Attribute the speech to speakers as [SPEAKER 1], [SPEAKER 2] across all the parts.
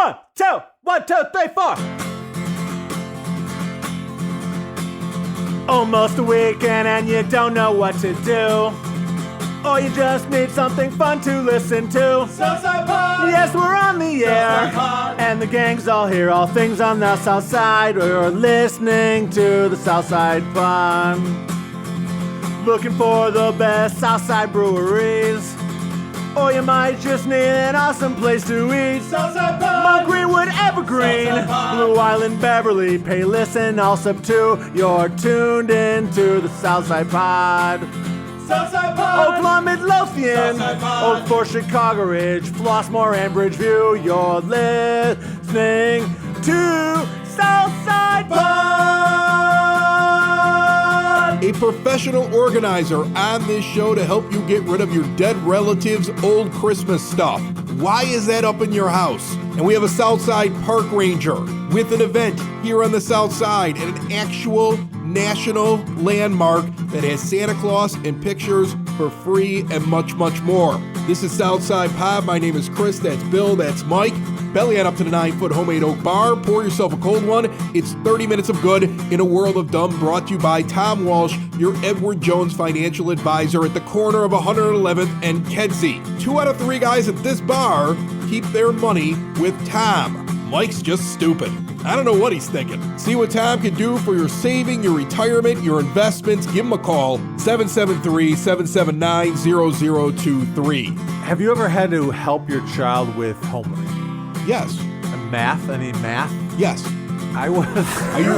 [SPEAKER 1] 1, 2, 1, 2, 3, 4. Almost a weekend and you don't know what to do. Or you just need something fun to listen to.
[SPEAKER 2] Southside Pod!
[SPEAKER 1] Yes, we're on the air.
[SPEAKER 2] Pod.
[SPEAKER 1] And the gang's all here, all things on the South Side. We're listening to the Southside Pod. Looking for the best Southside breweries. Or you might just need an awesome place to eat.
[SPEAKER 2] Southside Pod!
[SPEAKER 1] Mount Greenwood, Evergreen,
[SPEAKER 2] Southside Pod.
[SPEAKER 1] Blue Island, Beverly, Payless, and Allsup too. You're tuned into the Southside Pod.
[SPEAKER 2] Southside Pod!
[SPEAKER 1] Oakland, Midlothian,
[SPEAKER 2] Southside Pod.
[SPEAKER 1] Oak Forest, Chicago Ridge, Flossmoor, and Bridgeview. You're listening to Southside Pod.
[SPEAKER 3] A professional organizer on this show to help you get rid of your dead relatives' old Christmas stuff. Why is that up in your house? And we have a Southside Park Ranger with an event here on the South Side at an actual national landmark that has Santa Claus and pictures for free and much, much more. This is Southside Pod. My name is Chris. That's Bill. That's Mike. Belly on up to the 9-foot homemade oak bar. Pour yourself a cold one. It's 30 minutes of good in a world of dumb. Brought to you by Tom Walsh, your Edward Jones financial advisor at the corner of 111th and Kedzie. 2 out of 3 guys at this bar keep their money with Tom. Mike's just stupid. I don't know what he's thinking. See what Tom can do for your saving, your retirement, your investments. Give him a call, 773-779-0023.
[SPEAKER 1] Have you ever had to help your child with homework?
[SPEAKER 3] Yes.
[SPEAKER 1] Math? Any math?
[SPEAKER 3] Yes.
[SPEAKER 1] I was.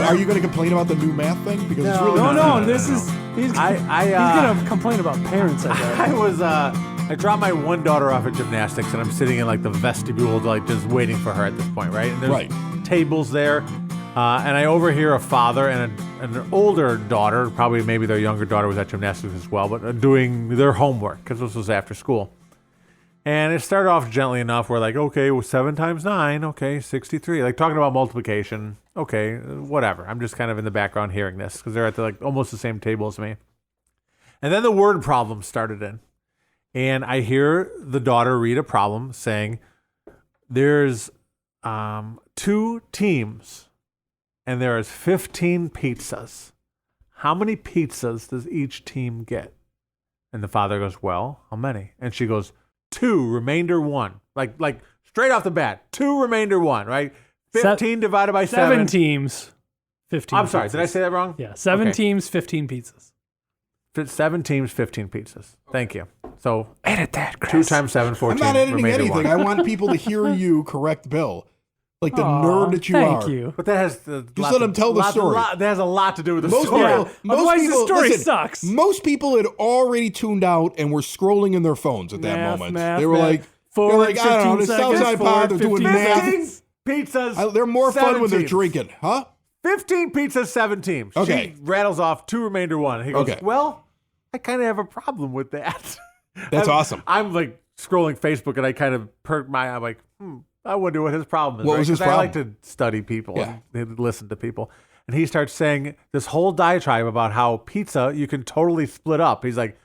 [SPEAKER 3] Are you going to complain about the new math thing? Because it's really
[SPEAKER 4] No, this is he's gonna complain about parents. I bet.
[SPEAKER 1] I dropped my one daughter off at gymnastics, and I'm sitting in like the vestibule, like just waiting for her at this point, right? And there's tables there, and I overhear a father and an older daughter, probably maybe their younger daughter was at gymnastics as well, but doing their homework because this was after school. And it started off gently enough. We're like, okay, well, 7 times 9, okay, 63. Like talking about multiplication, okay, whatever. I'm just kind of in the background hearing this because they're at almost the same table as me. And then the word problem started in. And I hear the daughter read a problem saying, there's 2 teams and there is 15 pizzas. How many pizzas does each team get? And the father goes, well, how many? And she goes, 2, remainder 1. Like straight off the bat, 2, remainder 1, right? 15 divided by 7.
[SPEAKER 4] 7 teams, 15
[SPEAKER 1] I'm sorry,
[SPEAKER 4] pizzas.
[SPEAKER 1] did I say that wrong?
[SPEAKER 4] Yeah, 7 teams, 15 pizzas.
[SPEAKER 1] 7 teams, 15 pizzas. Thank you. So
[SPEAKER 4] edit that, Chris.
[SPEAKER 1] 2 times 7, 14.
[SPEAKER 3] I'm not editing
[SPEAKER 1] remainder
[SPEAKER 3] anything.
[SPEAKER 1] 1.
[SPEAKER 3] I want people to hear you correct Bill. Like the nerd that you are.
[SPEAKER 4] Thank you.
[SPEAKER 1] But that has
[SPEAKER 3] Just let him tell the story.
[SPEAKER 1] That has a lot to do with the
[SPEAKER 3] Most
[SPEAKER 1] story.
[SPEAKER 3] people,
[SPEAKER 4] Otherwise the story sucks.
[SPEAKER 3] Most people had already tuned out and were scrolling in their phones at that moment. They were like,
[SPEAKER 4] forward,
[SPEAKER 3] I don't know, the
[SPEAKER 4] 15
[SPEAKER 3] Southside
[SPEAKER 4] seconds,
[SPEAKER 3] Pod, they're doing
[SPEAKER 4] 15
[SPEAKER 3] math.
[SPEAKER 4] seconds.
[SPEAKER 1] Pizzas.
[SPEAKER 3] They're more fun when they're
[SPEAKER 1] 17.
[SPEAKER 3] drinking, huh?
[SPEAKER 1] 15 pizzas, 7 teams.
[SPEAKER 3] Okay.
[SPEAKER 1] She rattles off 2, remainder 1. He goes,
[SPEAKER 3] Okay.
[SPEAKER 1] well, I kind of have a problem with that.
[SPEAKER 3] That's awesome.
[SPEAKER 1] I'm like scrolling Facebook and I kind of perk my eye. I'm like, I wonder what his problem is.
[SPEAKER 3] What was his
[SPEAKER 1] 'Cause I like
[SPEAKER 3] problem?
[SPEAKER 1] to study people
[SPEAKER 3] Yeah.
[SPEAKER 1] and listen to people. And he starts saying this whole diatribe about how pizza you can totally split up. He's like,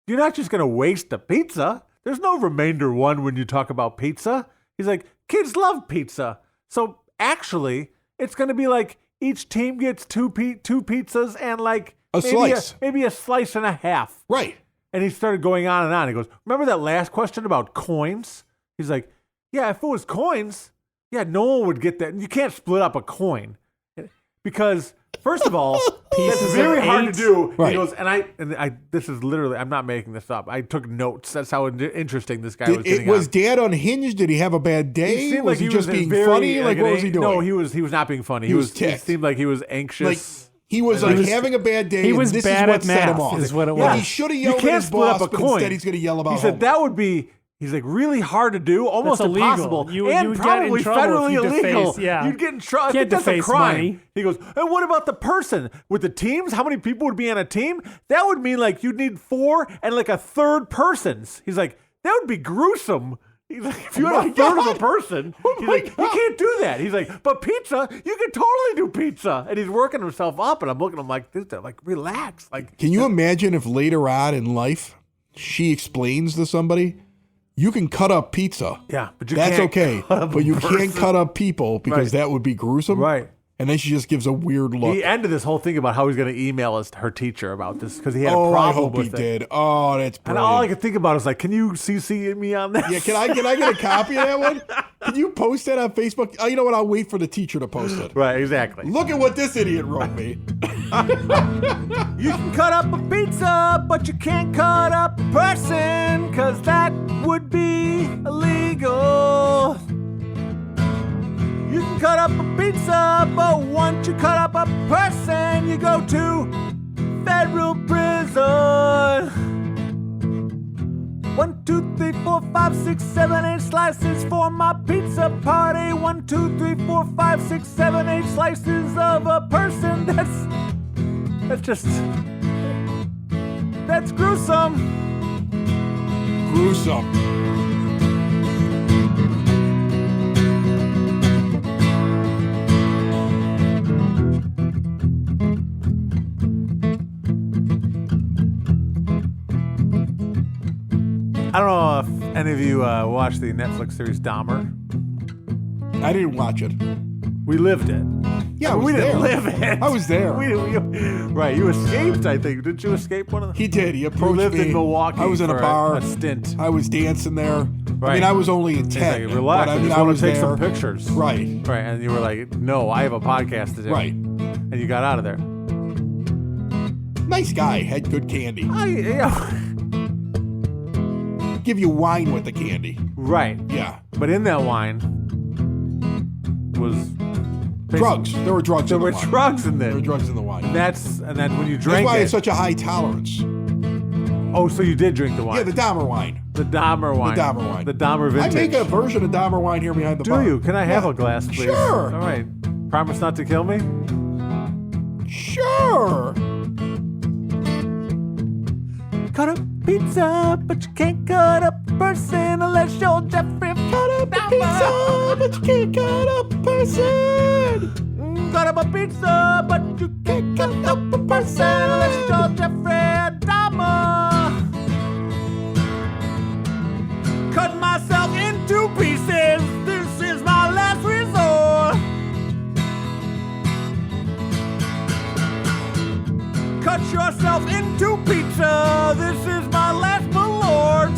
[SPEAKER 1] you're not just going to waste the pizza. There's no remainder 1 when you talk about pizza. He's like, kids love pizza. So actually, it's going to be like each team gets 2 pizzas and like maybe a slice and a half.
[SPEAKER 3] Right.
[SPEAKER 1] And he started going on and on. He goes, remember that last question about coins? He's like, yeah, if it was coins, yeah, no one would get that. You can't split up a coin. Because, first of all, it's very hard to do.
[SPEAKER 3] Right.
[SPEAKER 1] He goes, and I, this is literally, I'm not making this up. I took notes. That's how interesting this guy was getting
[SPEAKER 3] Was
[SPEAKER 1] on.
[SPEAKER 3] Dad unhinged? Did he have a bad day?
[SPEAKER 1] He seemed
[SPEAKER 3] Was
[SPEAKER 1] like
[SPEAKER 3] he
[SPEAKER 1] he
[SPEAKER 3] just
[SPEAKER 1] was
[SPEAKER 3] being
[SPEAKER 1] very,
[SPEAKER 3] funny? Like, what was he doing?
[SPEAKER 1] No, he was not being funny.
[SPEAKER 3] He was
[SPEAKER 1] He
[SPEAKER 3] ticked.
[SPEAKER 1] seemed like he was anxious.
[SPEAKER 3] Like, he was having a bad day.
[SPEAKER 4] He was
[SPEAKER 3] and this
[SPEAKER 4] bad
[SPEAKER 3] is what
[SPEAKER 4] at
[SPEAKER 3] set him
[SPEAKER 4] math,
[SPEAKER 3] off.
[SPEAKER 4] is what it
[SPEAKER 3] Yeah,
[SPEAKER 4] was.
[SPEAKER 3] he should have
[SPEAKER 1] you
[SPEAKER 3] yelled at
[SPEAKER 1] can't
[SPEAKER 3] his
[SPEAKER 1] split
[SPEAKER 3] boss,
[SPEAKER 1] up a
[SPEAKER 3] but
[SPEAKER 1] coin.
[SPEAKER 3] instead he's going to yell about
[SPEAKER 1] He said
[SPEAKER 3] homework.
[SPEAKER 1] that would be, he's like, really hard to do, almost
[SPEAKER 4] That's illegal.
[SPEAKER 1] impossible,
[SPEAKER 4] You
[SPEAKER 1] and
[SPEAKER 4] would get
[SPEAKER 1] probably
[SPEAKER 4] in trouble
[SPEAKER 1] federally
[SPEAKER 4] if you
[SPEAKER 1] illegal.
[SPEAKER 4] deface- yeah.
[SPEAKER 1] You'd get in trouble. I
[SPEAKER 4] Can't
[SPEAKER 1] think that's a
[SPEAKER 4] deface
[SPEAKER 1] crime.
[SPEAKER 4] money.
[SPEAKER 1] He goes, and what about the person with the teams? How many people would be on a team? That would mean like you'd need 4 and like a third person's. He's like, that would be gruesome. He's like, if you had a third of a person, he's like, you can't do that. He's like, but pizza, you can totally do pizza. And he's working himself up, and I'm looking at him like, dude, like, relax. Like,
[SPEAKER 3] Can you imagine if later on in life she explains to somebody You can cut up pizza.
[SPEAKER 1] Yeah, but
[SPEAKER 3] that's okay. But you can't cut up people because that would be gruesome.
[SPEAKER 1] Right.
[SPEAKER 3] And then she just gives a weird look.
[SPEAKER 1] He ended this whole thing about how he's going to email her teacher about this because he had a problem
[SPEAKER 3] I hope
[SPEAKER 1] with
[SPEAKER 3] he
[SPEAKER 1] it.
[SPEAKER 3] did. Oh, that's brilliant.
[SPEAKER 1] And all I could think about is like, can you CC me on this?
[SPEAKER 3] Yeah, can I get a copy of that one? Can you post that on Facebook? Oh, you know what? I'll wait for the teacher to post it.
[SPEAKER 1] Right, exactly.
[SPEAKER 3] Look at what this idiot wrote me.
[SPEAKER 1] You can cut up a pizza, but you can't cut up a person because that would be illegal. You can cut up a pizza, but once you cut up a person, you go to federal prison. 1, 2, 3, 4, 5, 6, 7, 8 slices for my pizza party. 1, 2, 3, 4, 5, 6, 7, 8 slices of a person. That's gruesome.
[SPEAKER 3] Gruesome.
[SPEAKER 1] I don't know if any of you watched the Netflix series Dahmer.
[SPEAKER 3] I didn't watch it.
[SPEAKER 1] We lived it.
[SPEAKER 3] Yeah,
[SPEAKER 1] we
[SPEAKER 3] there.
[SPEAKER 1] didn't live it.
[SPEAKER 3] I was there.
[SPEAKER 1] Right, you escaped, I think. Didn't you escape one of them?
[SPEAKER 3] He did. He approached me.
[SPEAKER 1] You lived in Milwaukee.
[SPEAKER 3] I was in a
[SPEAKER 1] for
[SPEAKER 3] bar.
[SPEAKER 1] A stint.
[SPEAKER 3] I was dancing there.
[SPEAKER 1] Right.
[SPEAKER 3] I mean, I was only 10.
[SPEAKER 1] Like, relax.
[SPEAKER 3] But I mean,
[SPEAKER 1] just
[SPEAKER 3] I
[SPEAKER 1] want
[SPEAKER 3] was
[SPEAKER 1] to take
[SPEAKER 3] there.
[SPEAKER 1] some pictures.
[SPEAKER 3] Right.
[SPEAKER 1] Right, and you were like, no, I have a podcast to do.
[SPEAKER 3] Right.
[SPEAKER 1] And you got out of there.
[SPEAKER 3] Nice guy. Had good candy.
[SPEAKER 1] Yeah.
[SPEAKER 3] Give you wine with the candy.
[SPEAKER 1] Right.
[SPEAKER 3] Yeah.
[SPEAKER 1] But in that wine was
[SPEAKER 3] drugs. There were drugs in the wine.
[SPEAKER 1] There were drugs in there.
[SPEAKER 3] There were drugs in the wine.
[SPEAKER 1] And then when you drank
[SPEAKER 3] That's why
[SPEAKER 1] it.
[SPEAKER 3] it's such a high tolerance.
[SPEAKER 1] Oh, so you did drink the wine?
[SPEAKER 3] Yeah, the Dahmer wine.
[SPEAKER 1] The Dahmer wine.
[SPEAKER 3] The Dahmer wine.
[SPEAKER 1] The Dahmer vintage.
[SPEAKER 3] I make a version of Dahmer wine here behind the bar.
[SPEAKER 1] Do you? Can I have a glass, please?
[SPEAKER 3] Sure.
[SPEAKER 1] All right. Promise not to kill me?
[SPEAKER 3] Sure.
[SPEAKER 1] Cut up pizza, but you can't cut up a person unless you're Jeffrey. Cut up a pizza, but you can't cut up a person. Cut up a pizza, but you can't cut up a person unless you're Jeffrey Dahmer. Cut myself into pieces. This is my last resort. Cut yourself into pizza. This is my last malort.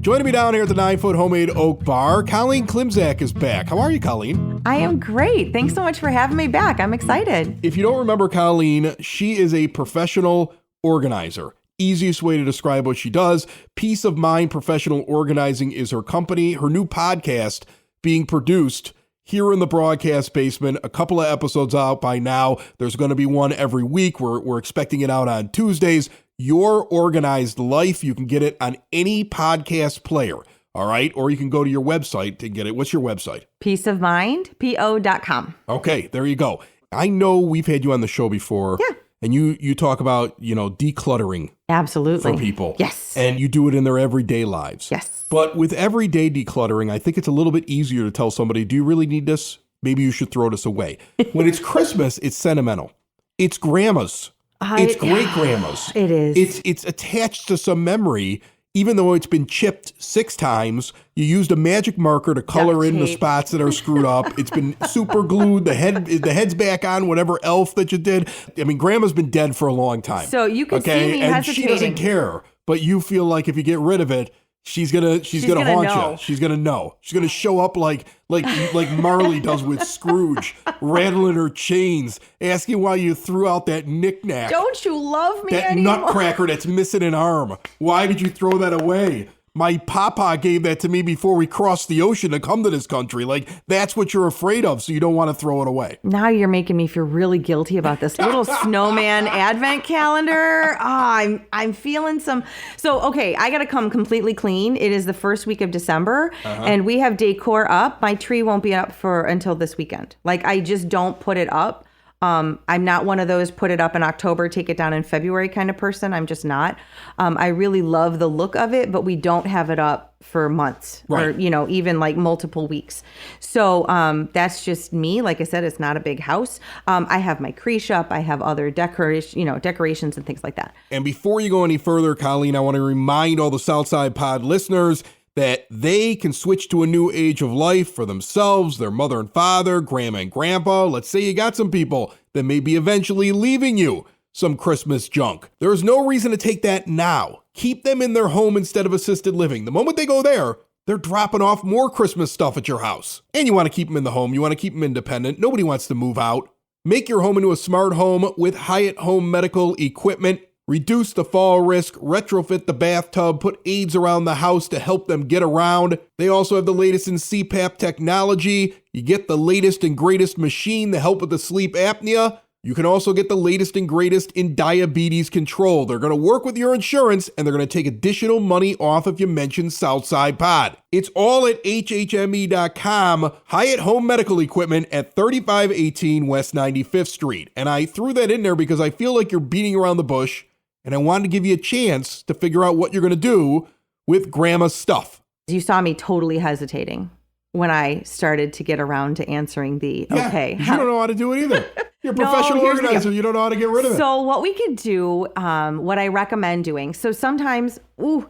[SPEAKER 3] Joining me down here at the 9-Foot Homemade Oak Bar, Colleen Klimzak is back. How are you, Colleen?
[SPEAKER 5] I am great. Thanks so much for having me back. I'm excited.
[SPEAKER 3] If you don't remember Colleen, she is a professional organizer. Easiest way to describe what she does. Peace of Mind Professional Organizing is her company. Her new podcast being produced here in the broadcast basement. A couple of episodes out by now. There's going to be one every week. We're expecting it out on Tuesdays. Your Organized Life. You can get it on any podcast player. All right. Or you can go to your website to get it. What's your website?
[SPEAKER 5] peaceofmindpo.com.
[SPEAKER 3] Okay. There you go. I know we've had you on the show before.
[SPEAKER 5] Yeah.
[SPEAKER 3] And you talk about, decluttering.
[SPEAKER 5] Absolutely.
[SPEAKER 3] For people.
[SPEAKER 5] Yes.
[SPEAKER 3] And you do it in their everyday lives.
[SPEAKER 5] Yes.
[SPEAKER 3] But with everyday decluttering, I think it's a little bit easier to tell somebody, do you really need this? Maybe you should throw this away. When it's Christmas, it's sentimental. It's grandma's. It's great grandma's.
[SPEAKER 5] It is.
[SPEAKER 3] It's attached to some memory, even though it's been chipped 6 times. You used a magic marker to color in the spots that are screwed up. It's been super glued. The head's back on, whatever elf that you did. I mean, grandma's been dead for a long time.
[SPEAKER 5] So you can see me
[SPEAKER 3] and
[SPEAKER 5] hesitating.
[SPEAKER 3] she doesn't care, but you feel like if you get rid of it, she's gonna haunt you. She's gonna know. She's gonna show up like Marley does with Scrooge, rattling her chains, asking why you threw out that knick-knack.
[SPEAKER 5] Don't you love me
[SPEAKER 3] That
[SPEAKER 5] anymore?
[SPEAKER 3] nutcracker that's missing an arm. Why did you throw that away? My papa gave that to me before we crossed the ocean to come to this country. Like, that's what you're afraid of, so you don't want to throw it away.
[SPEAKER 5] Now you're making me feel really guilty about this little snowman advent calendar. I'm feeling some. So, okay, I got to come completely clean. It is the first week of December, and we have decor up. My tree won't be up until this weekend. Like, I just don't put it up I'm not one of those put it up in October, take it down in February kind of person. I'm just not. I really love the look of it, but we don't have it up for months or, even like multiple weeks. So that's just me. Like I said, it's not a big house. I have my creche up. I have other decorations and things like that.
[SPEAKER 3] And before you go any further, Colleen, I want to remind all the Southside Pod listeners that they can switch to a new age of life for themselves, their mother and father, grandma and grandpa. Let's say you got some people that may be eventually leaving you some Christmas junk. There is no reason to take that now. Keep them in their home instead of assisted living. The moment they go there, they're dropping off more Christmas stuff at your house. And you want to keep them in the home. You want to keep them independent. Nobody wants to move out. Make your home into a smart home with Hyatt Home Medical Equipment. Reduce the fall risk, retrofit the bathtub, put aids around the house to help them get around. They also have the latest in CPAP technology. You get the latest and greatest machine to help with the sleep apnea. You can also get the latest and greatest in diabetes control. They're going to work with your insurance, and they're going to take additional money off if you mention Southside Pod. It's all at hhme.com. Hyatt Home Medical Equipment at 3518 West 95th Street. And I threw that in there because I feel like you're beating around the bush, and I wanted to give you a chance to figure out what you're going to do with grandma's stuff.
[SPEAKER 5] You saw me totally hesitating when I started to get around to answering the okay.
[SPEAKER 3] You don't know how to do it either. You're a professional organizer. You don't know how to get rid of it.
[SPEAKER 5] So what we could do, what I recommend doing, so sometimes,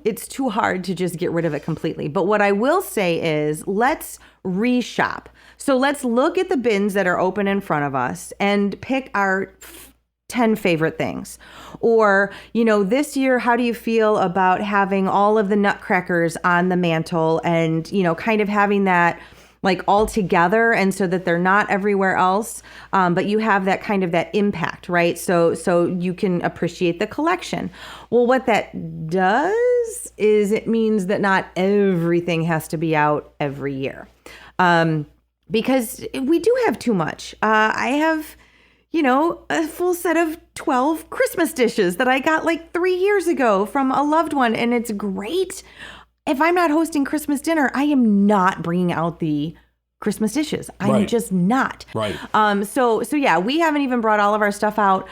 [SPEAKER 5] it's too hard to just get rid of it completely. But what I will say is let's reshop. So let's look at the bins that are open in front of us and pick our 10 favorite things. Or, this year, how do you feel about having all of the nutcrackers on the mantle and, kind of having that like all together, and so that they're not everywhere else, but you have that kind of that impact, right? So you can appreciate the collection. Well, what that does is it means that not everything has to be out every year, because we do have too much. I have, a full set of 12 Christmas dishes that I got like 3 years ago from a loved one, and it's great. If I'm not hosting Christmas dinner, I am not bringing out the Christmas dishes. I'm just not.
[SPEAKER 3] Right.
[SPEAKER 5] So yeah, we haven't even brought all of our stuff out.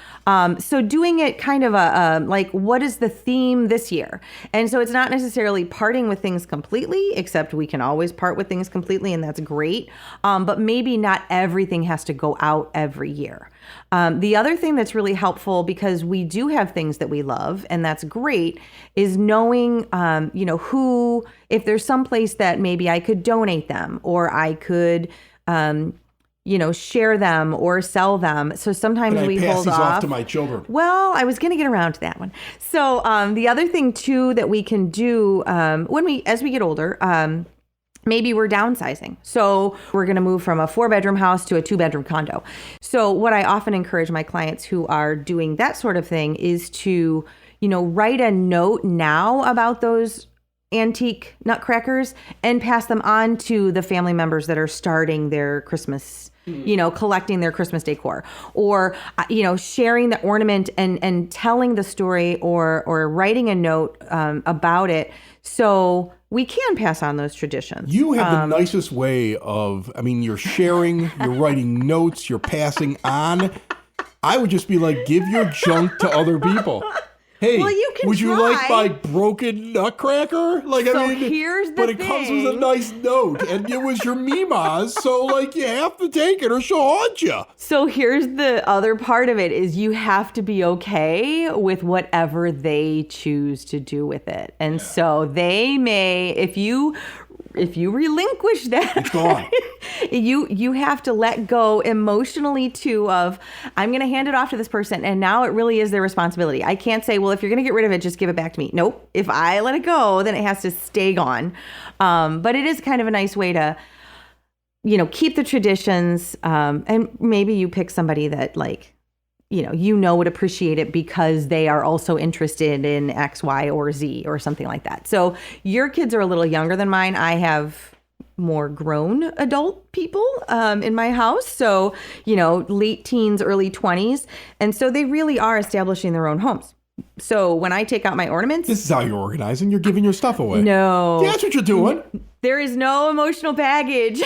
[SPEAKER 5] So doing it kind of like, what is the theme this year? And so it's not necessarily parting with things completely, except we can always part with things completely, and that's great. But maybe not everything has to go out every year. The other thing that's really helpful, because we do have things that we love, and that's great, is knowing, who, if there's some place that maybe I could donate them, or I could, share them or sell them. So sometimes we hold
[SPEAKER 3] off to my children.
[SPEAKER 5] Well, I was going to get around to that one. So the other thing too that we can do as we get older, maybe we're downsizing. So we're going to move from a 4-bedroom house to a 2-bedroom condo. So what I often encourage my clients who are doing that sort of thing is to, write a note now about those antique nutcrackers and pass them on to the family members that are starting their Christmas, collecting their Christmas decor, or, sharing the ornament and telling the story or writing a note about it. So we can pass on those traditions.
[SPEAKER 3] You have the nicest way of, you're sharing, you're writing notes, you're passing on. I would just be like, give your junk to other people. Hey,
[SPEAKER 5] well, you can
[SPEAKER 3] would you
[SPEAKER 5] try.
[SPEAKER 3] like my broken nutcracker?
[SPEAKER 5] Here's the
[SPEAKER 3] but
[SPEAKER 5] thing.
[SPEAKER 3] It comes with a nice note, and it was your Mima's, so you have to take it or she'll haunt you.
[SPEAKER 5] So here's the other part of it is you have to be okay with whatever they choose to do with it. And so they may, if you relinquish that,
[SPEAKER 3] it's gone.
[SPEAKER 5] you have to let go emotionally too of, I'm going to hand it off to this person, and now it really is their responsibility. I can't say, well, if you're going to get rid of it, just give it back to me. Nope. If I let it go, then it has to stay gone. But it is kind of a nice way to, keep the traditions. And maybe you pick somebody that would appreciate it because they are also interested in X, Y, or Z or something like that. So your kids are a little younger than mine. I have more grown adult people in my house. So, late teens, early 20s. And so they really are establishing their own homes. So when I take out my ornaments.
[SPEAKER 3] This is how you're organizing. You're giving your stuff away.
[SPEAKER 5] No.
[SPEAKER 3] Yeah, that's what you're doing.
[SPEAKER 5] There is no emotional baggage.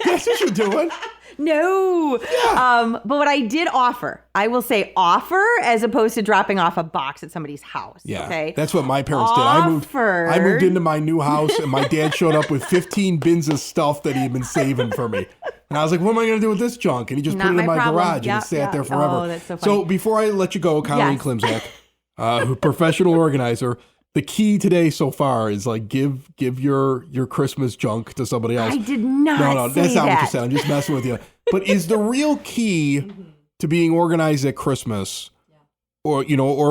[SPEAKER 3] That's what you're doing.
[SPEAKER 5] No. But what I did offer, I will say offer as opposed to dropping off a box at somebody's house.
[SPEAKER 3] Yeah,
[SPEAKER 5] okay?
[SPEAKER 3] that's what my parents did. I moved into my new house, and my dad showed up with 15 bins of stuff that he had been saving for me. And I was like, what am I going to do with this junk? And he just put it in my garage, and it sat there forever.
[SPEAKER 5] Oh, that's so funny.
[SPEAKER 3] So before I let you go, Colleen Klimczak, professional organizer, the key today so far is like give your Christmas junk to somebody else.
[SPEAKER 5] I did not
[SPEAKER 3] No,
[SPEAKER 5] say
[SPEAKER 3] that's not what you
[SPEAKER 5] that.
[SPEAKER 3] said. I'm just messing with you. But is the real key to being organized at Christmas, or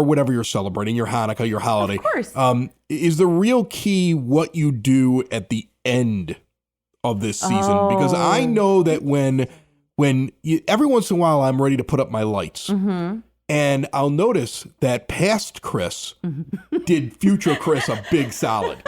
[SPEAKER 3] whatever you're celebrating, your Hanukkah, your holiday?
[SPEAKER 5] Of course.
[SPEAKER 3] Is the real key what you do at the end of this season? Because I know that when every once in a while I'm ready to put up my lights.
[SPEAKER 5] Mm-hmm.
[SPEAKER 3] And I'll notice that past Chris did future Chris a big solid.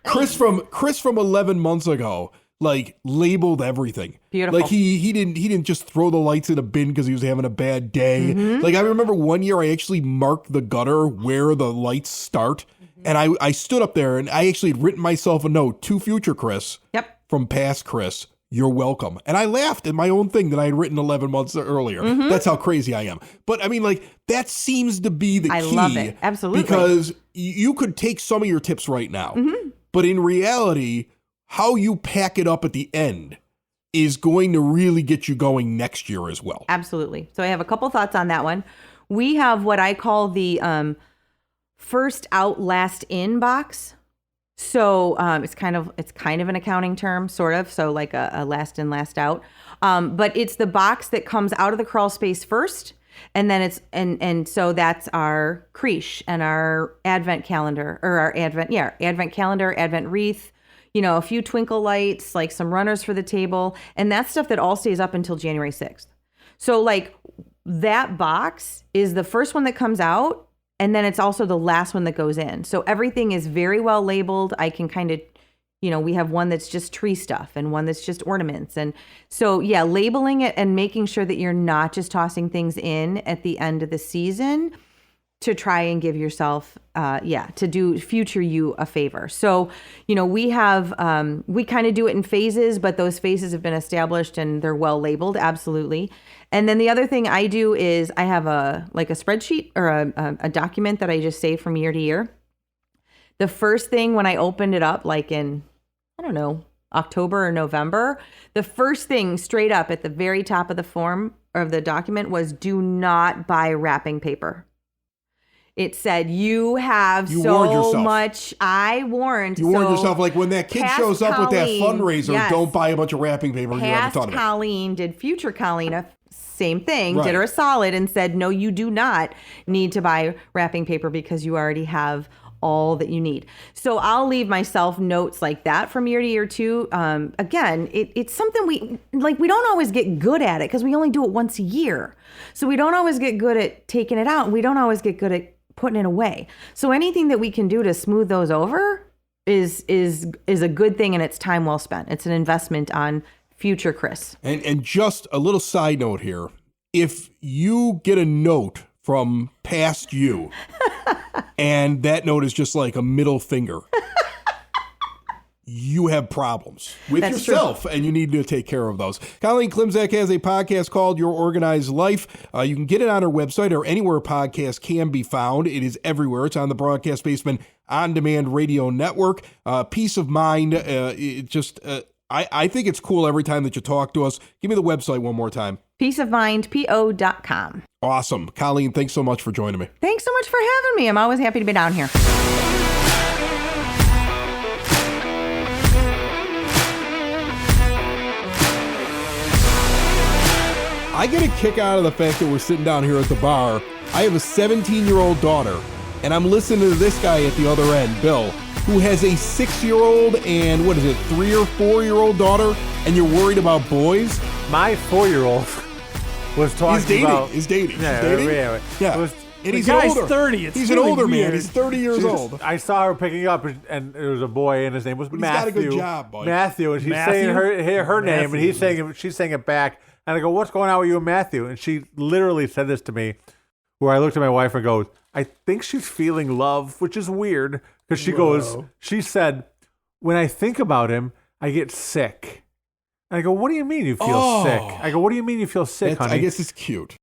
[SPEAKER 3] Chris from 11 months ago, like, labeled everything.
[SPEAKER 5] Beautiful.
[SPEAKER 3] Like he didn't just throw the lights in a bin because he was having a bad day. Mm-hmm. Like, I remember one year I actually marked the gutter where the lights start. Mm-hmm. And I stood up there and I actually had written myself a note to future Chris.
[SPEAKER 5] Yep.
[SPEAKER 3] From past Chris. You're welcome. And I laughed at my own thing that I had written 11 months earlier. Mm-hmm. That's how crazy I am. But I mean, like, that seems to be the key.
[SPEAKER 5] I love it. Absolutely.
[SPEAKER 3] Because you could take some of your tips right now. Mm-hmm. But in reality, how you pack it up at the end is going to really get you going next year as well.
[SPEAKER 5] Absolutely. So I have a couple thoughts on that one. We have what I call the first out, last in box. So it's kind of an accounting term, sort of. So like a last in, last out. But it's the box that comes out of the crawl space first, and then it's and so that's our creche and our advent calendar, or our advent calendar, advent wreath. A few twinkle lights, like some runners for the table, and that's stuff that all stays up until January 6th. So like that box is the first one that comes out. And then it's also the last one that goes in. So everything is very well labeled. I can kind of, we have one that's just tree stuff and one that's just ornaments. And so, yeah, labeling it and making sure that you're not just tossing things in at the end of the season to try and give yourself, to do future you a favor. So, we have, we kind of do it in phases, but those phases have been established and they're well labeled. Absolutely. And then the other thing I do is I have a spreadsheet or a document that I just save from year to year. The first thing when I opened it up, like in, I don't know, October or November, the first thing straight up at the very top of the form or of the document was do not buy wrapping paper. It said, you so much. I warned.
[SPEAKER 3] You warned yourself, like when that kid shows up with that fundraiser,
[SPEAKER 5] yes.
[SPEAKER 3] Don't buy a bunch of wrapping paper. You haven't thought of it.
[SPEAKER 5] Colleen did future Colleen same thing,
[SPEAKER 3] right.
[SPEAKER 5] Did her a solid and said, no, you do not need to buy wrapping paper because you already have all that you need. So I'll leave myself notes like that from year to year too. Again, it's something we don't always get good at it because we only do it once a year. So we don't always get good at taking it out. And we don't always get good at putting it away. So anything that we can do to smooth those over is a good thing, and it's time well spent. It's an investment on future Chris.
[SPEAKER 3] And just a little side note here. If you get a note from past you and that note is just like a middle finger, you have problems with yourself, and you need to take care of those. Colleen Klimczak has a podcast called Your Organized Life. You can get it on her website or anywhere podcasts can be found. It is everywhere. It's on the Broadcast Basement On-Demand Radio Network. Peace of mind. I think it's cool every time that you talk to us. Give me the website one more time.
[SPEAKER 5] peaceofmindpo.com.
[SPEAKER 3] Awesome. Colleen, thanks so much for joining me.
[SPEAKER 5] Thanks so much for having me. I'm always happy to be down here.
[SPEAKER 3] I get a kick out of the fact that we're sitting down here at the bar. I have a 17-year-old daughter, and I'm listening to this guy at the other end, Bill, who has a 6-year-old and, 3 or 4-year-old daughter, and you're worried about boys?
[SPEAKER 1] My 4-year-old was talking about...
[SPEAKER 3] He's dating.
[SPEAKER 1] Yeah.
[SPEAKER 3] And he's
[SPEAKER 4] guy's
[SPEAKER 3] older.
[SPEAKER 4] 30.
[SPEAKER 3] He's
[SPEAKER 4] really
[SPEAKER 3] an older
[SPEAKER 4] weird.
[SPEAKER 3] man. He's 30 years old.
[SPEAKER 1] I saw her picking up, and it was a boy, and his name was
[SPEAKER 3] But
[SPEAKER 1] Matthew.
[SPEAKER 3] he's got a good job, boy.
[SPEAKER 1] Matthew, and she's
[SPEAKER 4] Matthew?
[SPEAKER 1] saying her name, and
[SPEAKER 4] Matthew.
[SPEAKER 1] she's saying it back. And I go, "What's going on with you and Matthew?" And she literally said this to me, where I looked at my wife and goes, "I think she's feeling love," which is weird because she said, "When I think about him, I get sick." And I go, what do you mean you feel sick? I go, what do you mean you feel sick, honey?
[SPEAKER 3] I guess it's cute.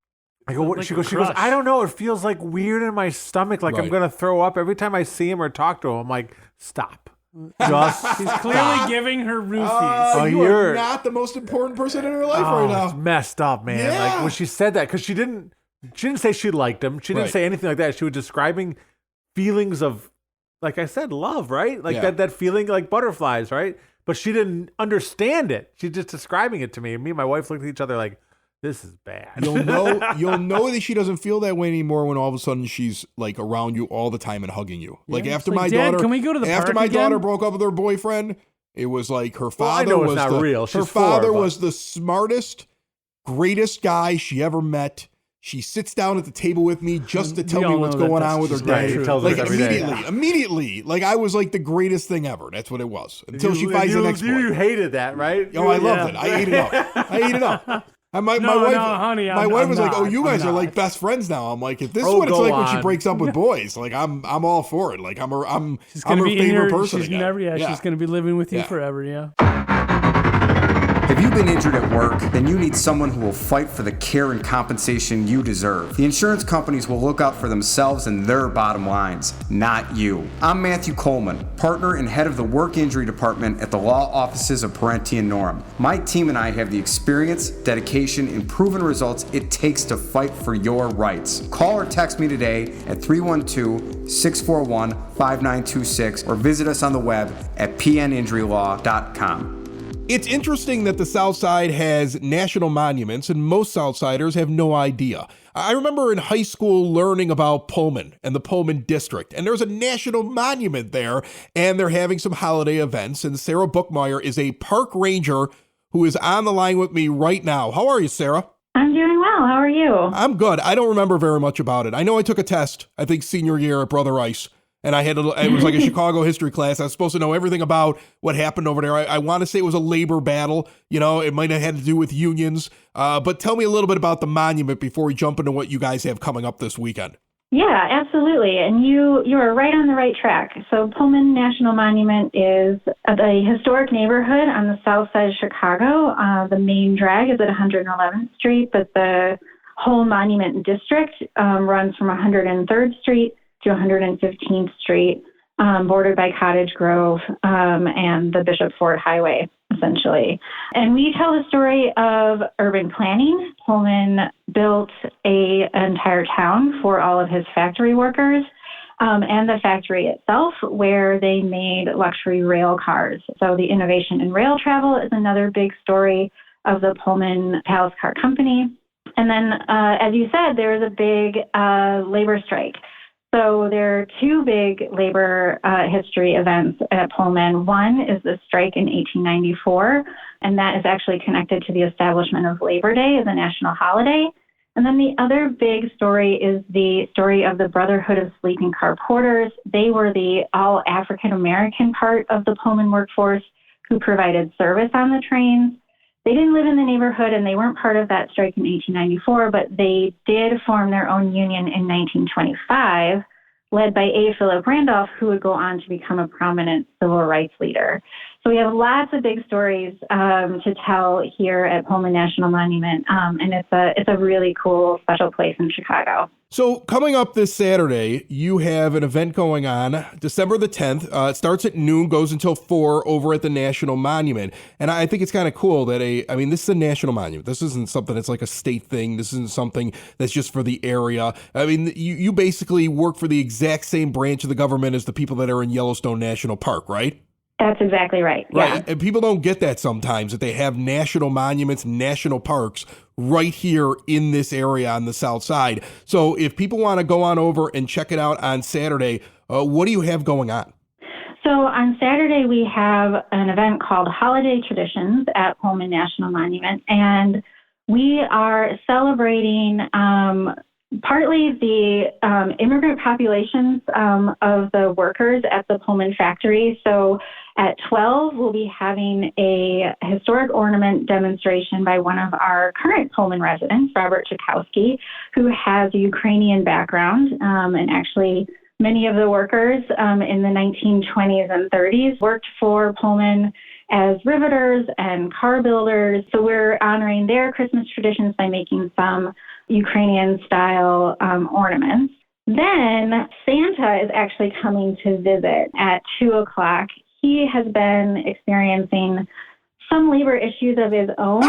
[SPEAKER 1] I go, what? She goes, I don't know. It feels like weird in my stomach, like I'm going to throw up. Every time I see him or talk to him, I'm like, stop.
[SPEAKER 4] He's clearly giving her roofies.
[SPEAKER 3] You are not the most important person in her life right now.
[SPEAKER 1] It's messed up, man.
[SPEAKER 3] Yeah.
[SPEAKER 1] Like when she said that, because she didn't say she liked him. She didn't say anything like that. She was describing feelings of, like I said, love, right? Like that feeling like butterflies, right? But she didn't understand it. She's just describing it to me. And me and my wife looked at each other like, this is bad.
[SPEAKER 3] You'll know that she doesn't feel that way anymore when all of a sudden she's like around you all the time and hugging you. Like after my daughter,
[SPEAKER 4] can we go to the
[SPEAKER 3] after
[SPEAKER 4] park
[SPEAKER 3] my
[SPEAKER 4] again?
[SPEAKER 3] daughter broke up with her boyfriend, it was like her father
[SPEAKER 1] I know it's not real. She's
[SPEAKER 3] her father
[SPEAKER 1] 4,
[SPEAKER 3] was the smartest, greatest guy she ever met. She sits down at the table with me just to tell me what's going on with her day.
[SPEAKER 1] He tells us every day.
[SPEAKER 3] Immediately. Like I was like the greatest thing ever. That's what it was. Until she finds the next boy.
[SPEAKER 1] You hated that, right?
[SPEAKER 3] Oh, I loved it. I ate it up. And my wife was like, "Oh, you guys are like best friends now." I'm like, "If this is what it's like when she breaks up with boys, like I'm all for it. Like I'm her favorite person."
[SPEAKER 4] She's going to be living with you forever. Yeah.
[SPEAKER 6] If you've been injured at work, then you need someone who will fight for the care and compensation you deserve. The insurance companies will look out for themselves and their bottom lines, not you. I'm Matthew Coleman, partner and head of the work injury department at the law offices of Parenti and Norm. My team and I have the experience, dedication, and proven results it takes to fight for your rights. Call or text me today at 312-641-5926 or visit us on the web at pninjurylaw.com.
[SPEAKER 3] It's interesting that the South Side has national monuments and most Southsiders have no idea. I remember in high school learning about Pullman and the Pullman District, and there's a national monument there, and they're having some holiday events, and Sarah Bookmeyer is a park ranger who is on the line with me right now. How are you, Sarah?
[SPEAKER 7] I'm doing well. How are you?
[SPEAKER 3] I'm good. I don't remember very much about it. I know I took a test, I think senior year at Brother Rice. And it was like a Chicago history class. I was supposed to know everything about what happened over there. I want to say it was a labor battle. You know, it might have had to do with unions. But tell me a little bit about the monument before we jump into what you guys have coming up this weekend.
[SPEAKER 7] Yeah, absolutely. And you are right on the right track. So Pullman National Monument is a historic neighborhood on the south side of Chicago. The main drag is at 111th Street, but the whole monument district runs from 103rd Street to 115th Street, bordered by Cottage Grove and the Bishop Ford Highway, essentially. And we tell the story of urban planning. Pullman built an entire town for all of his factory workers and the factory itself, where they made luxury rail cars. So the innovation in rail travel is another big story of the Pullman Palace Car Company. And then, as you said, there was a big labor strike. So there are two big labor history events at Pullman. One is the strike in 1894, and that is actually connected to the establishment of Labor Day as a national holiday. And then the other big story is the story of the Brotherhood of Sleeping Car Porters. They were the all African-American part of the Pullman workforce who provided service on the trains. They didn't live in the neighborhood and they weren't part of that strike in 1894, but they did form their own union in 1925, led by A. Philip Randolph, who would go on to become a prominent civil rights leader. So we have lots of big stories to tell here at Pullman National Monument, and it's a really cool, special place in Chicago.
[SPEAKER 3] So coming up this Saturday, you have an event going on December the 10th. It starts at noon, goes until 4 over at the National Monument. And I think it's kind of cool that this is a national monument. This isn't something that's like a state thing. This isn't something that's just for the area. I mean, you basically work for the exact same branch of the government as the people that are in Yellowstone National Park, right?
[SPEAKER 7] That's exactly right.
[SPEAKER 3] Right.
[SPEAKER 7] Yeah.
[SPEAKER 3] And people don't get that sometimes, that they have national monuments, national parks right here in this area on the south side. So if people want to go on over and check it out on Saturday, what do you have going on?
[SPEAKER 7] So on Saturday, we have an event called Holiday Traditions at Pullman National Monument, and we are celebrating partly the immigrant populations of the workers at the Pullman factory. So at 12, we'll be having a historic ornament demonstration by one of our current Pullman residents, Robert Chakowski, who has a Ukrainian background. And actually, many of the workers in the 1920s and 30s worked for Pullman as riveters and car builders. So we're honoring their Christmas traditions by making some Ukrainian-style ornaments. Then Santa is actually coming to visit at 2 o'clock. He has been experiencing some labor issues of his own.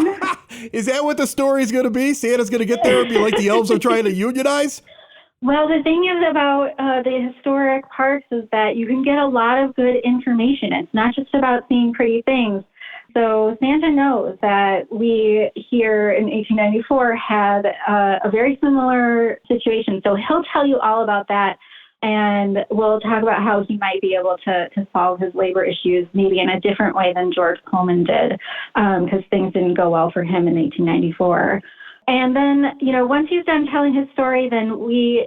[SPEAKER 3] Is that what the story's going to be? Santa's going to get there and be like the elves are trying to unionize?
[SPEAKER 7] Well, the thing is about the historic parks is that you can get a lot of good information. It's not just about seeing pretty things. So Santa knows that we here in 1894 had a very similar situation. So he'll tell you all about that. And we'll talk about how he might be able to solve his labor issues maybe in a different way than George Pullman did, because things didn't go well for him in 1894. And then, once he's done telling his story, then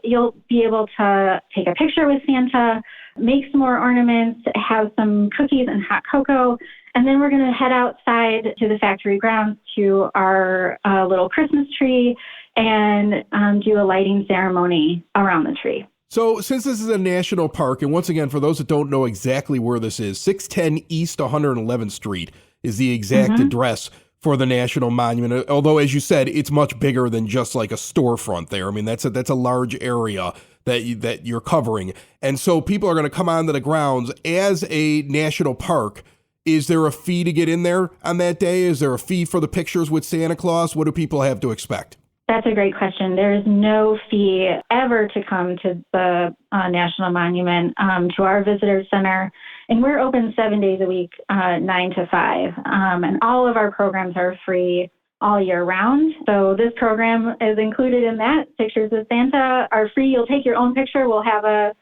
[SPEAKER 7] you'll be able to take a picture with Santa, make some more ornaments, have some cookies and hot cocoa, and then we're going to head outside to the factory grounds to our little Christmas tree and do a lighting ceremony around the tree.
[SPEAKER 3] So since this is a national park, and once again, for those that don't know exactly where this is, 610 East 111th Street is the exact address for the National Monument. Although, as you said, it's much bigger than just like a storefront there. I mean, that's a large area that you're covering. And so people are going to come onto the grounds as a national park. Is there a fee to get in there on that day? Is there a fee for the pictures with Santa Claus? What do people have to expect?
[SPEAKER 7] That's a great question. There is no fee ever to come to the National Monument, to our visitor center. And we're open 7 days a week, 9 to 5. And all of our programs are free all year round. So this program is included in that. Pictures with Santa are free. You'll take your own picture. We'll have a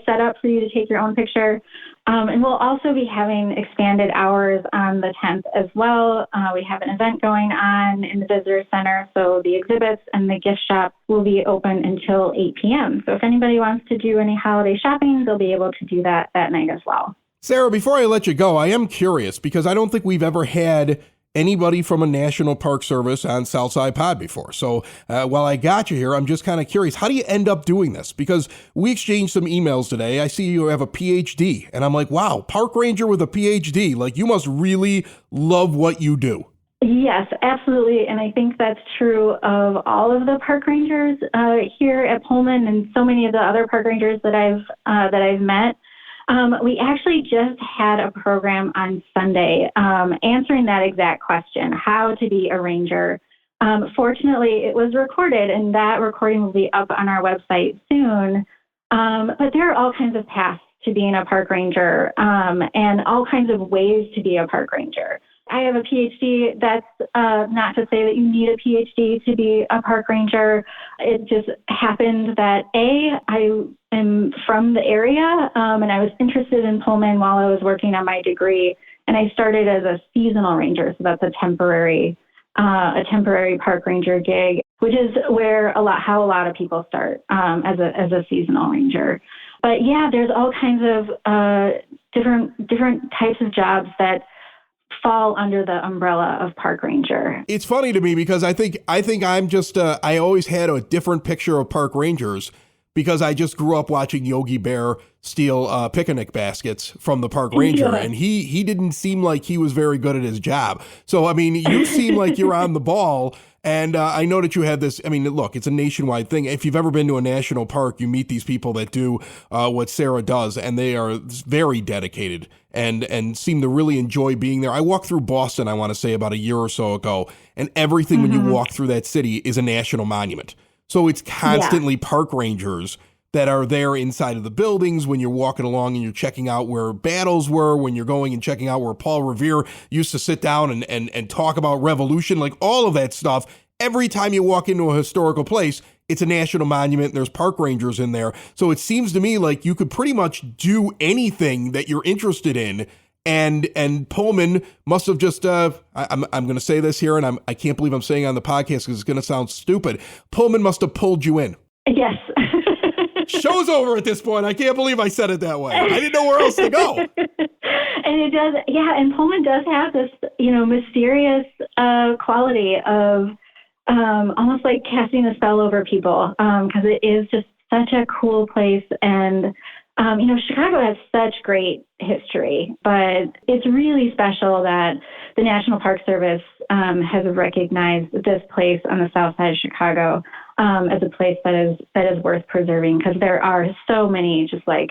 [SPEAKER 7] setup for you to take your own picture. And we'll also be having expanded hours on the 10th as well. We have an event going on in the visitor center. So the exhibits and the gift shop will be open until 8 p.m. So if anybody wants to do any holiday shopping, they'll be able to do that night as well.
[SPEAKER 3] Sarah, before I let you go, I am curious because I don't think we've ever had anybody from a National Park Service on Southside Pod before. So while I got you here, I'm just kind of curious, how do you end up doing this? Because we exchanged some emails today. I see you have a PhD, and I'm like, wow, park ranger with a PhD. Like, you must really love what you do.
[SPEAKER 7] Yes, absolutely. And I think that's true of all of the park rangers here at Pullman and so many of the other park rangers that I've met. We actually just had a program on Sunday answering that exact question, how to be a ranger. Fortunately, it was recorded, and that recording will be up on our website soon. But there are all kinds of paths to being a park ranger and all kinds of ways to be a park ranger. I have a PhD. That's not to say that you need a PhD to be a park ranger. It just happened that, I am from the area, and I was interested in Pullman while I was working on my degree. And I started as a seasonal ranger, so that's a temporary park ranger gig, which is where how a lot of people start as a seasonal ranger. But yeah, there's all kinds of different types of jobs that fall under the umbrella of park ranger.
[SPEAKER 3] It's funny to me because I think I'm just I always had a different picture of park rangers because I just grew up watching Yogi Bear steal picnic baskets from the park ranger, and he didn't seem like he was very good at his job. So I mean, you seem like you're on the ball. And I know that you had this, I mean, look, it's a nationwide thing. If you've ever been to a national park, you meet these people that do what Sarah does, and they are very dedicated and seem to really enjoy being there. I walked through Boston, I want to say, about a year or so ago, and everything when you walk through that city is a national monument. So it's constantly park rangers that are there inside of the buildings when you're walking along and you're checking out where battles were, when you're going and checking out where Paul Revere used to sit down and talk about revolution, like all of that stuff. Every time you walk into a historical place, it's a national monument. There's park rangers in there. So it seems to me like you could pretty much do anything that you're interested in. And Pullman must have just, I'm going to say this here, and I can't believe I'm saying it on the podcast because it's going to sound stupid. Pullman must have pulled you in.
[SPEAKER 7] Yes.
[SPEAKER 3] Show's over at this point. I can't believe I said it that way. I didn't know where else to go.
[SPEAKER 7] And it does, yeah. And Pullman does have this, mysterious quality of almost like casting a spell over people because it is just such a cool place. And Chicago has such great history, but it's really special that the National Park Service has recognized this place on the south side of Chicago as a place that is worth preserving, because there are so many just like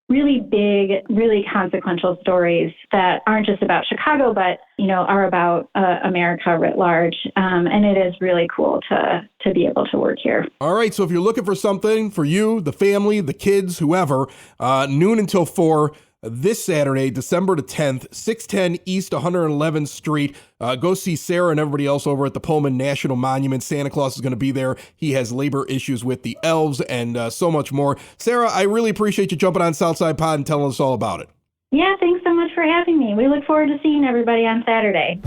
[SPEAKER 7] really big, really consequential stories that aren't just about Chicago, but, are about America writ large. And it is really cool to be able to work here.
[SPEAKER 3] All right. So if you're looking for something for you, the family, the kids, whoever, noon until 4, this Saturday, December the 10th, 610 East 111th Street. Go see Sarah and everybody else over at the Pullman National Monument. Santa Claus is going to be there. He has labor issues with the elves and so much more. Sarah, I really appreciate you jumping on Southside Pod and telling us all about it.
[SPEAKER 7] Yeah, thanks so much for having me. We look forward to seeing everybody on Saturday.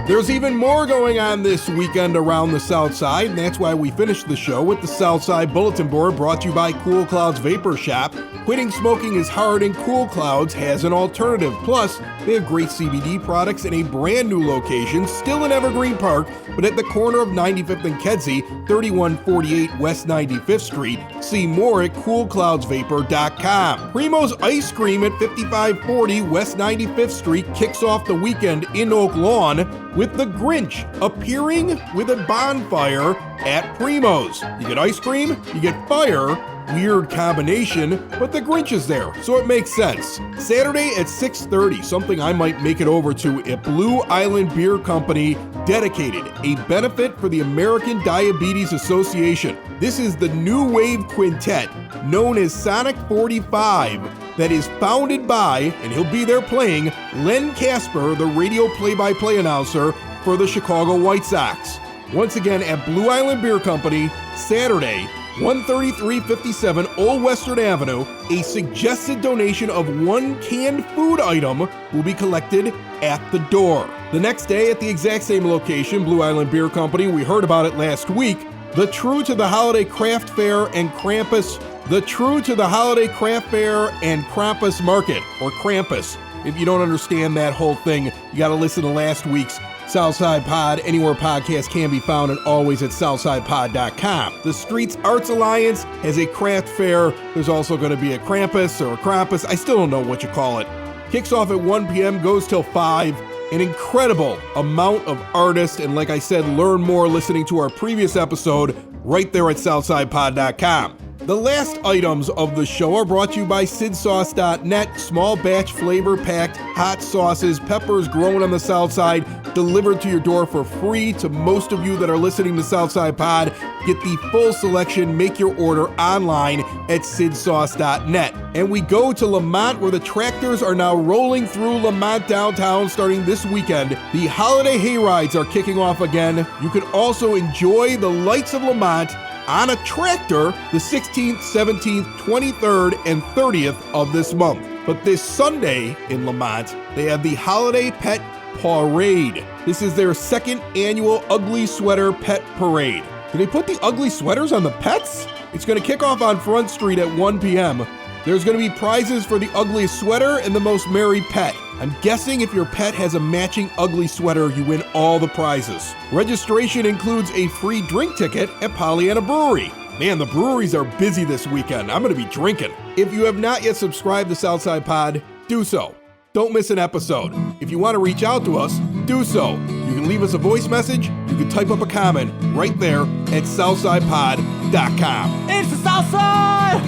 [SPEAKER 3] There's even more going on this weekend around the South Side, and that's why we finished the show with the South Side Bulletin Board, brought to you by Cool Clouds Vapor Shop. Quitting smoking is hard, and Cool Clouds has an alternative. Plus, they have great CBD products in a brand new location, still in Evergreen Park, but at the corner of 95th and Kedzie, 3148 West 95th Street. See more at coolcloudsvapor.com. Primo's Ice Cream at 5540 West 95th Street kicks off the weekend in Oak Lawn with the Grinch appearing with a bonfire at Primo's. You get ice cream, you get fire. Weird combination, but the Grinch is there, so it makes sense. Saturday at 6:30, something I might make it over to at Blue Island Beer Company, dedicated, a benefit for the American Diabetes Association. This is the New Wave Quintet, known as Sonic 45, that is founded by, and he'll be there playing, Len Casper, the radio play-by-play announcer for the Chicago White Sox. Once again at Blue Island Beer Company, Saturday, 13357 Old Western Avenue. A suggested donation of one canned food item will be collected at the door. The next day at the exact same location, Blue Island Beer Company, we heard about it last week, the True to the Holiday Craft Fair and Krampus, the True to the Holiday Craft Fair and Krampus Market, or Krampus. If you don't understand that whole thing, you got to listen to last week's Southside Pod, anywhere podcasts can be found, and always at southsidepod.com. The Streets Arts Alliance has a craft fair. There's also going to be a Krampus or a Krampus. I still don't know what you call it. Kicks off at 1 p.m., goes till 5. An incredible amount of artists, and like I said, learn more listening to our previous episode right there at southsidepod.com. The last items of the show are brought to you by sidsauce.net. Small batch flavor packed hot sauces, peppers grown on the South Side, delivered to your door for free. To most of you that are listening to Southside Pod, get the full selection. Make your order online at sidsauce.net. And we go to Lamont, where the tractors are now rolling through Lamont downtown starting this weekend. The holiday hayrides are kicking off again. You can also enjoy the lights of Lamont on a tractor the 16th, 17th, 23rd, and 30th of this month. But this Sunday in Lamont, they have the Holiday Pet Parade. This is their second annual Ugly Sweater Pet Parade. Did they put the ugly sweaters on the pets? It's going to kick off on Front Street at 1 p.m. There's going to be prizes for the ugliest sweater and the most merry pet. I'm guessing if your pet has a matching ugly sweater, you win all the prizes. Registration includes a free drink ticket at Pollyanna Brewery. Man, the breweries are busy this weekend. I'm going to be drinking. If you have not yet subscribed to Southside Pod, do so. Don't miss an episode. If you want to reach out to us, do so. You can leave us a voice message. You can type up a comment right there at southsidepod.com.
[SPEAKER 2] It's the Southside!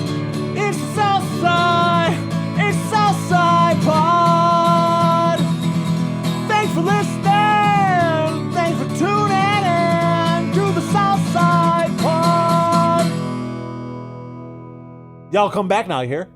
[SPEAKER 2] It's the Southside! It's Southside Pod! Thanks for listening! Thanks for tuning in to the Southside Pod!
[SPEAKER 1] Y'all come back now, you hear?